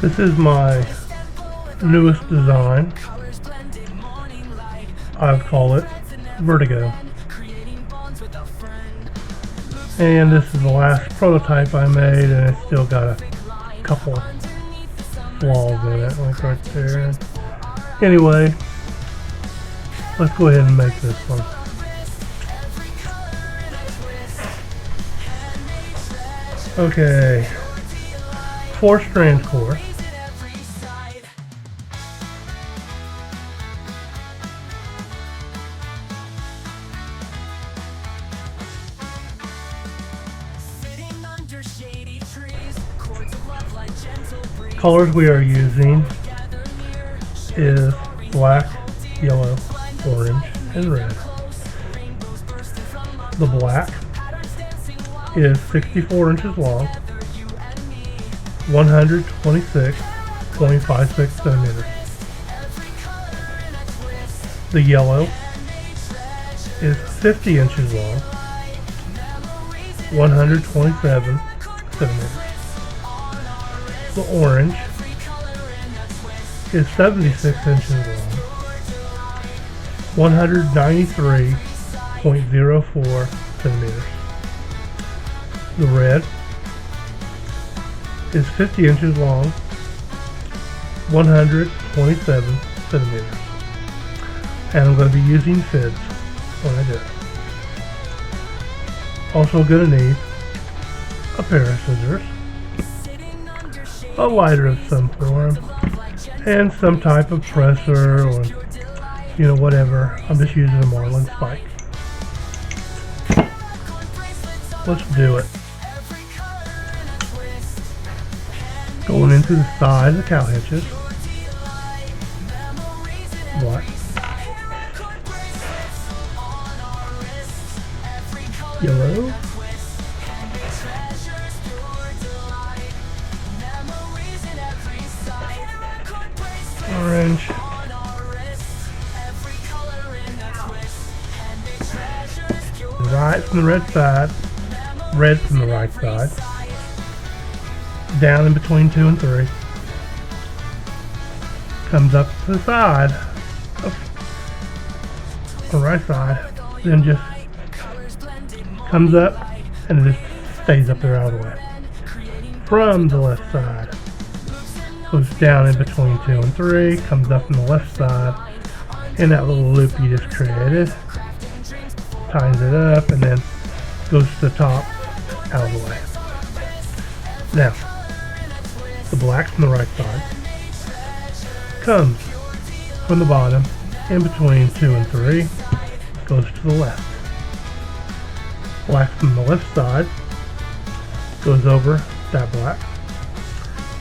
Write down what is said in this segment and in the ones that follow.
This is my newest design. I call it Vertigo. And this is the last prototype I made, and it's still got a couple flaws in it, like right there. Anyway, let's go ahead and make this one. Okay, 4-strand core. Colors we are using is black, yellow, orange, and red. The black is 64 inches long, 126.56 centimeters. The yellow is 50 inches long, 127 centimeters. The orange is 76 inches long, 193.04 centimeters. The red is 50 inches long, 127 centimeters. And I'm going to be using fids when I do it. Also going to need a pair of scissors, a lighter of some form, and some type of presser or, whatever. I'm just using a marlin spike. Let's do it. Going into the side of the cow hitches. Black. Yellow. Orange. Right from the red side, red from the right side, down in between 2 and 3, comes up to the side of the right side, then just comes up and it just stays up there out of the way. From the left side, goes down in between 2 and 3, comes up on the left side, in that little loop you just created, tightens it up, and then goes to the top, out of the way. Now, the black from the right side comes from the bottom, in between 2 and 3, goes to the left. Black from the left side goes over that black.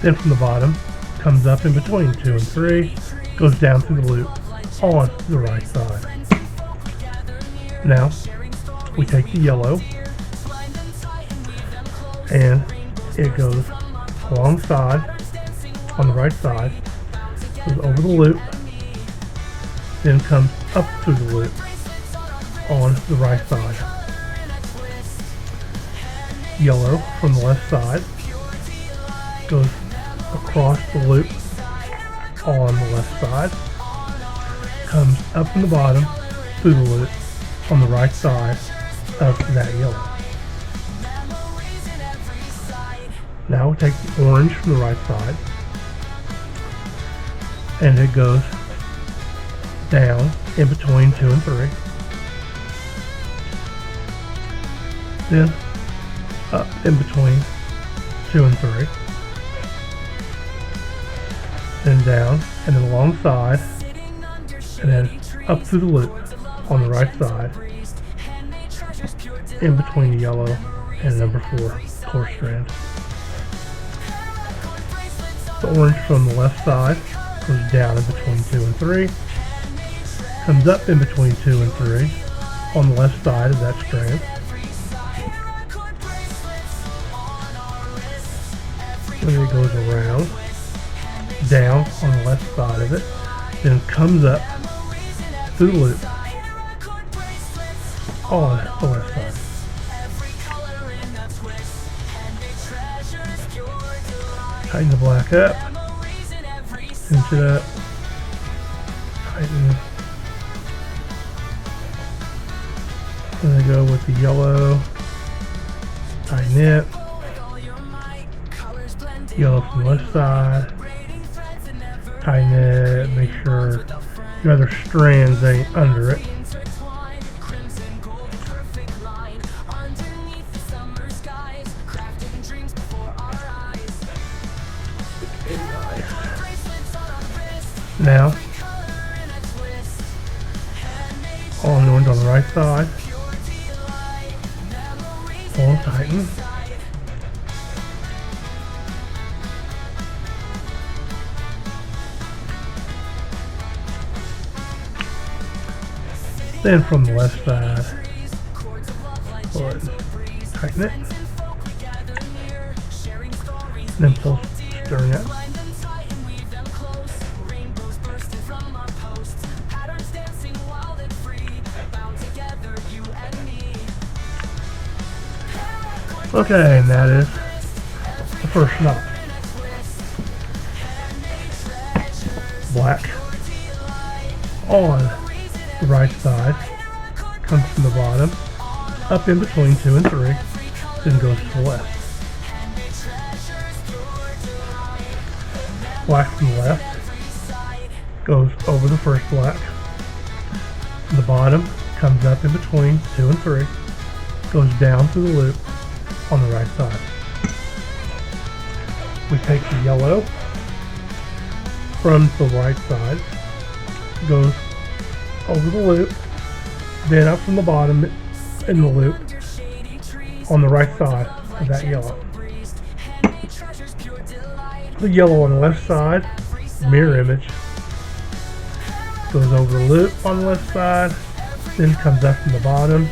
Then from the bottom, comes up in between 2 and 3, goes down through the loop on the right side. Now, we take the yellow, and it goes alongside on the right side, goes over the loop, then comes up through the loop on the right side. Yellow from the left side goes across the loop on the left side, comes up in the bottom through the loop on the right side of that yellow. Now we take the orange from the right side, and it goes down in between 2 and 3, then up in between 2 and 3, then down, and then alongside, and then up through the loop on the right side, in between the yellow and number 4 core strand. The orange from the left side goes down in between 2 and 3, comes up in between 2 and 3 on the left side of that strand, and it goes around, down on the left side of it, then comes up through the loop on the left side. Tighten the black up, Pinch it up. Tighten. And then go with the yellow. Tighten it. Yellow from the left side. Tighten it. Make sure your other strands ain't under it. Now, all the ones on the right side. Pull and tighten. Then from the left side, pull it, tighten it. Then pull, stirring it. Okay, and that is the first knot. Black on the right side comes from the bottom, up in between 2 and 3, then goes to the left. Black from the left goes over the first black. The bottom comes up in between 2 and 3, goes down through the loop on the right side. We take the yellow from the right side, goes over the loop, then up from the bottom in the loop on the right side of that yellow. The yellow on the left side, mirror image, goes over the loop on the left side, then comes up from the bottom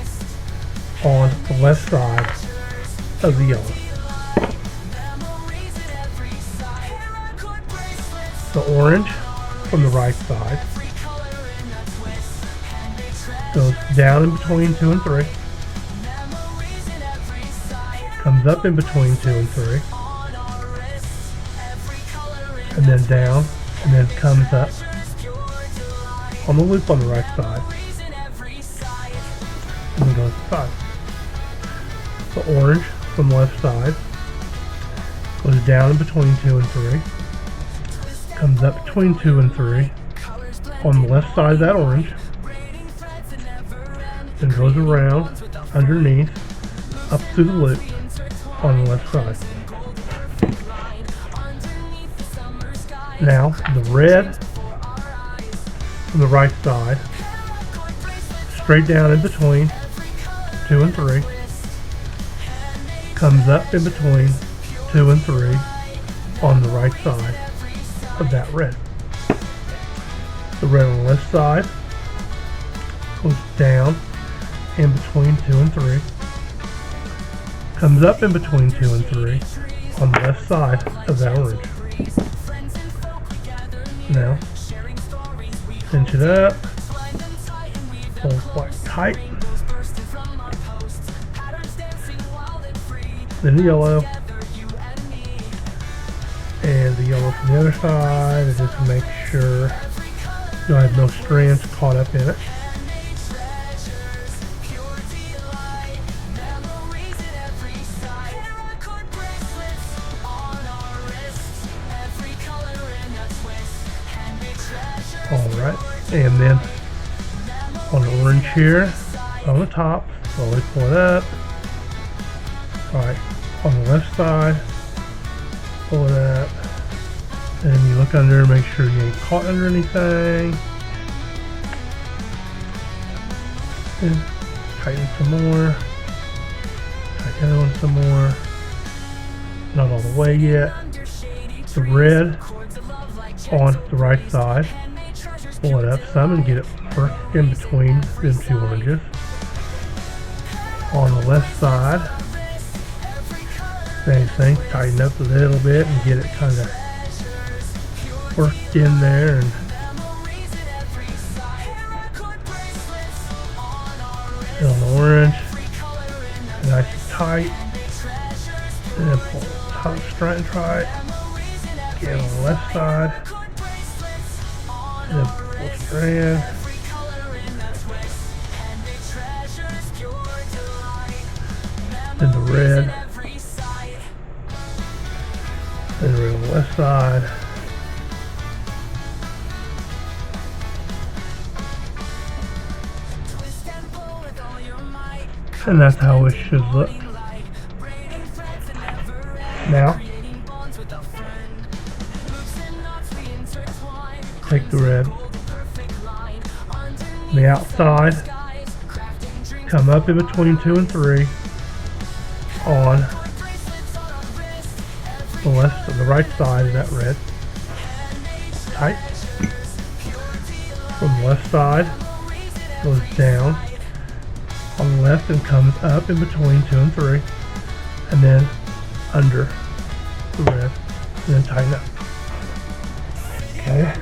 on the left side of the yellow. The orange from the right side goes down in between 2 and 3, comes up in between 2 and 3, and then down, and then comes up on the loop on the right side, and then goes to the side. The orange from the left side goes down in between 2 and 3, comes up between 2 and 3 on the left side of that orange, then goes around underneath up through the loop on the left side. Now the red from the right side, straight down in between 2 and 3, comes up in between 2 and 3 on the right side of that red. The red on the left side goes down in between 2 and 3, comes up in between 2 and 3 on the left side of that orange. Now, cinch it up, pull quite tight, then the yellow, and the yellow from the other side, and just make sure you have no strands caught up in it. Alright, and then on the orange here, on the top, slowly pull it up. Alright, on the left side, pull it up, and you look under, make sure you ain't caught under anything, and tighten some more, tighten the other one some more, not all the way yet. The red on the right side, pull it up some and get it worked in between them 2 oranges. On the left side, same thing, tighten up a little bit and get it kind of worked in there, and still an orange, nice and tight, and then pull the top straight and tight, again on the left side, then full strand, then the red, then the red on the left side, and that's how it should look. Now, take the red on the outside, come up in between 2 and 3 on the left, the right side of that red, tight. From the left side, goes down on the left and comes up in between 2 and 3, and then under the red, and then tighten up. Okay,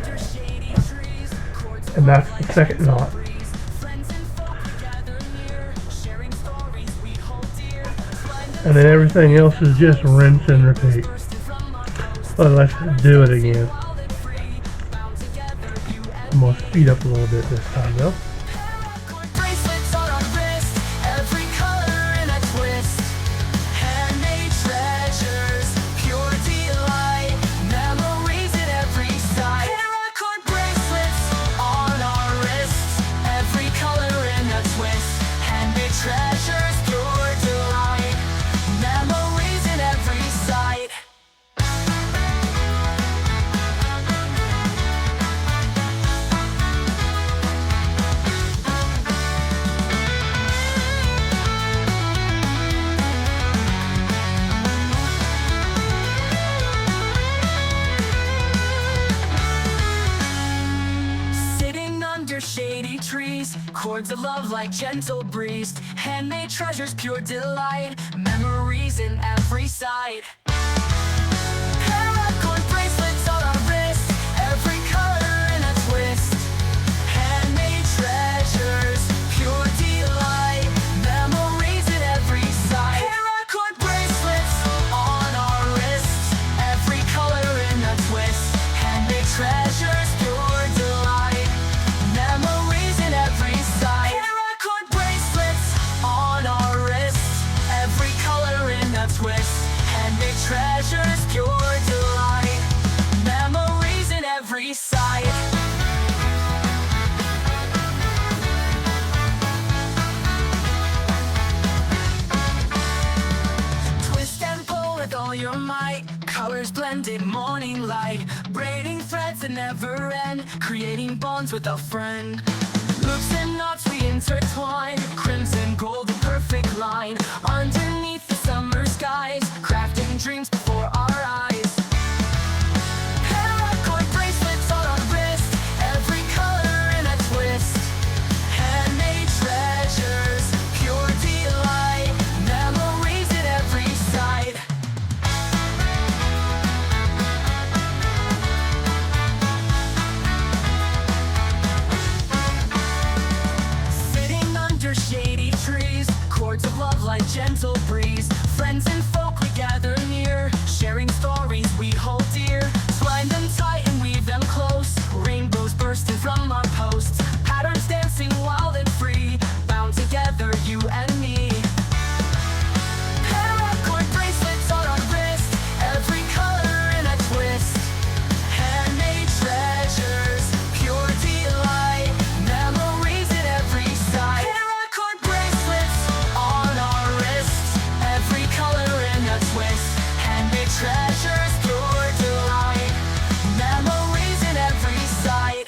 and that's the second knot. And then everything else is just rinse and repeat. But let's do it again. I'm gonna speed up a little bit this time though. Shady trees, chords of love like gentle breeze, handmade treasures, pure delight, memories in every sight. Paracord bracelets on our wrists, every color in a twist, handmade treasures, pure delight, memories in every sight. Paracord bracelets on our wrists, every color in a twist, handmade treasures, pure delight, memories in every sight. Paracord bracelets on our wrists, every color in a twist, handmade treasures, pure delight, memories in every sight. Twist and pull with all your might, colors blended, morning light, braiding threads that never end, creating bonds with a friend. Loops and knots we intertwine, crimson, gold, the perfect line, underneath the summer skies, crafting dreams before our eyes. Paracord bracelets on our wrist, every color in a twist, handmade treasures, pure delight, memories in every sight. Sitting under shady trees, chords of love like gentle breeze, friends and folk we gather near, sharing stories we hold dear, twine them tight and weave them close, rainbows bursting from our posts, patterns dancing wild and free, bound together you and me. Paracord bracelets on our wrist, every color in a twist, handmade treasures, pure delight, memories in every sight. Paracord bracelets on our wrists, every color in a twist, handmade treasures, pure delight, memories in every sight.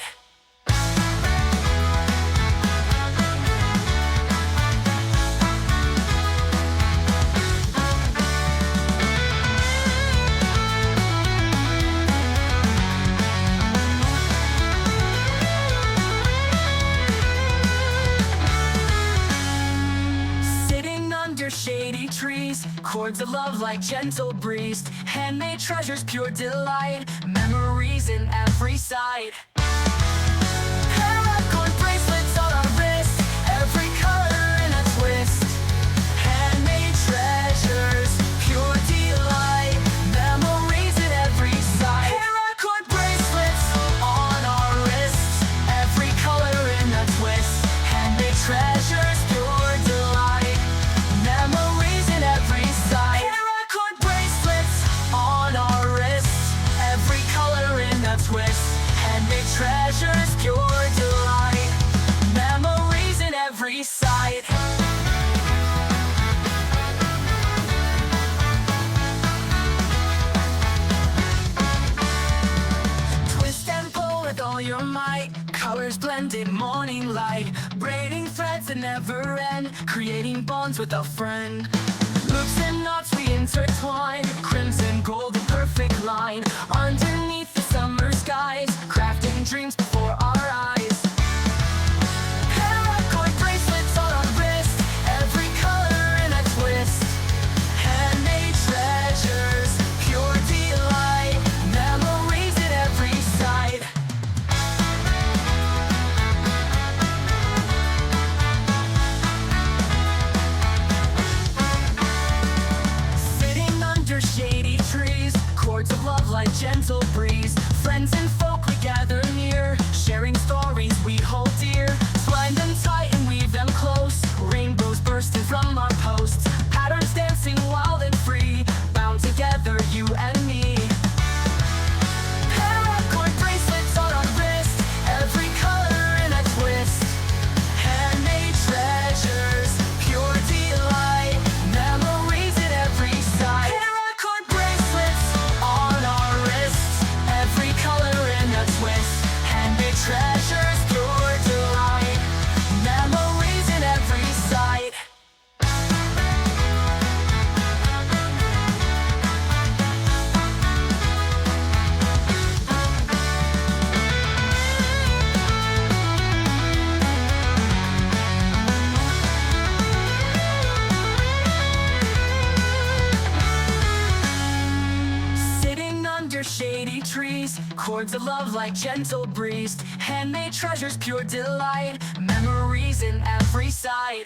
Sitting under shady trees, chords of love like gentle breeze, handmade treasures, pure delight, memories in every sight. Paracord bracelets on our wrists, every color in a twist, handmade treasures, pure delight, memories in every sight. Paracord bracelets on our wrists, sight. Twist and pull with all your might, colors blended, morning light, braiding threads that never end, creating bonds with a friend. Loops and knots we intertwine, crimson gold, the perfect line, underneath the summer skies, crafting dreams before our eyes. Paracord bracelets on our wrist, every color in a twist, handmade treasures, pure delight, memories in every sight. Sitting under shady trees, chords of love like gentle breeze, friends and folk we gather near, sharing stories we hold dear, twine them tight and weave them close, rainbows bursting from our posts, patterns dancing wild and free, bound together you and me. Paracord bracelets on our wrist, every color in a twist, handmade treasures, pure delight, memories in every sight. Paracord bracelets on our wrists, every color in a twist, handmade treasures, pure delight, memories in every sight. Sitting under shady trees, chords of love like gentle breeze, handmade treasures, pure delight, memories in every sight.